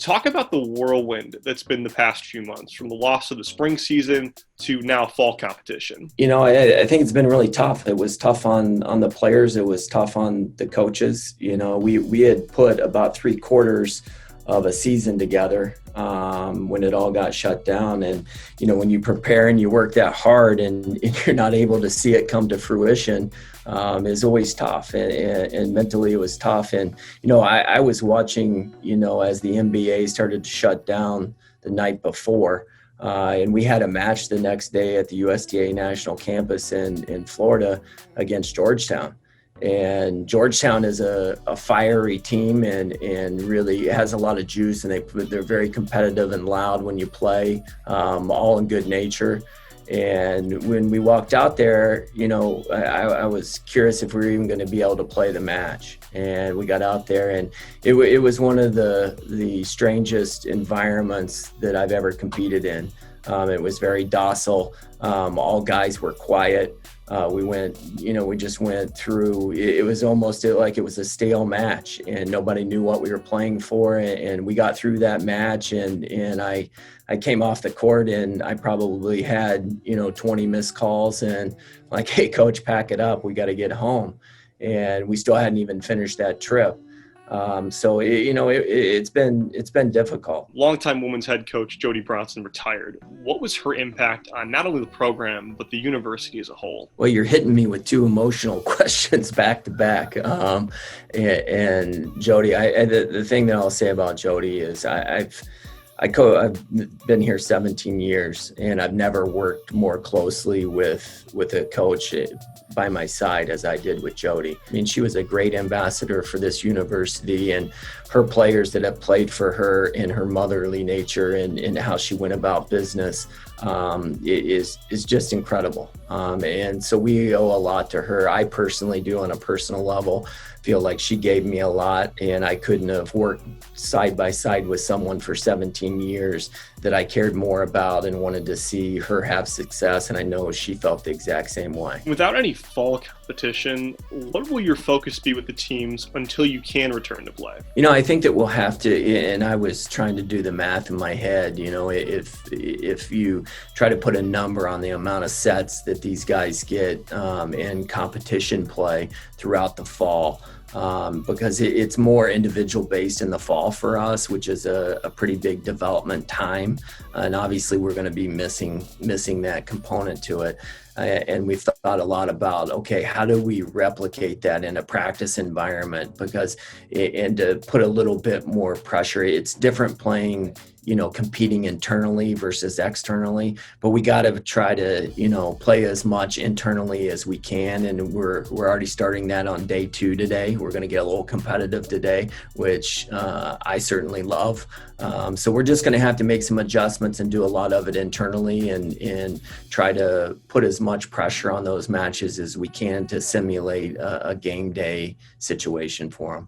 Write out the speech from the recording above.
Talk about the whirlwind that's been the past few months, from the loss of the spring season to now fall competition. I think it's been really tough. It was tough on the players. It was tough on the coaches. We had put about 3/4 of a season together when it all got shut down. And, when you prepare and you work that hard and you're not able to see it come to fruition, is always tough. And mentally it was tough. And, I was watching, as the NBA started to shut down the night before. And we had a match the next day at the USDA National Campus in Florida against Georgetown. And Georgetown is a fiery team and really has a lot of juice, and they're very competitive and loud when you play, all in good nature. And when we walked out there, I was curious if we were even going to be able to play the match. And we got out there, and it was one of the strangest environments that I've ever competed in. It was very docile. All guys were quiet. We just went through, it was almost like it was a stale match, and nobody knew what we were playing for. And we got through that match, and I came off the court, and I probably had, 20 missed calls, and like, hey, coach, pack it up. We got to get home. And we still hadn't even finished that trip. It's been difficult. Longtime women's head coach Jody Bronson retired. What was her impact on not only the program, but the university as a whole? Well, you're hitting me with two emotional questions back to back. And Jody, the thing that I'll say about Jody is I've been here 17 years, and I've never worked more closely with a coach by my side as I did with Jody. I mean, she was a great ambassador for this university, and her players that have played for her, and her motherly nature and how she went about business is just incredible. And so we owe a lot to her. I personally do, on a personal level, feel like she gave me a lot, and I couldn't have worked side by side with someone for 17 years that I cared more about and wanted to see her have success. And I know she felt the exact same way. Without any fall competition, what will your focus be with the teams until you can return to play? I think that we'll have to, and I was trying to do the math in my head, if you try to put a number on the amount of sets that these guys get in competition play throughout the fall, because it's more individual based in the fall for us, which is a pretty big development time. And obviously we're going to be missing that component to it. And we've thought a lot about, okay, how do we replicate that in a practice environment? And to put a little bit more pressure, it's different playing, competing internally versus externally, but we got to try to, play as much internally as we can. And we're already starting that on day 2 today. We're going to get a little competitive today, which I certainly love. So we're just going to have to make some adjustments and do a lot of it internally and try to put as much pressure on those matches as we can to simulate a game day situation for them.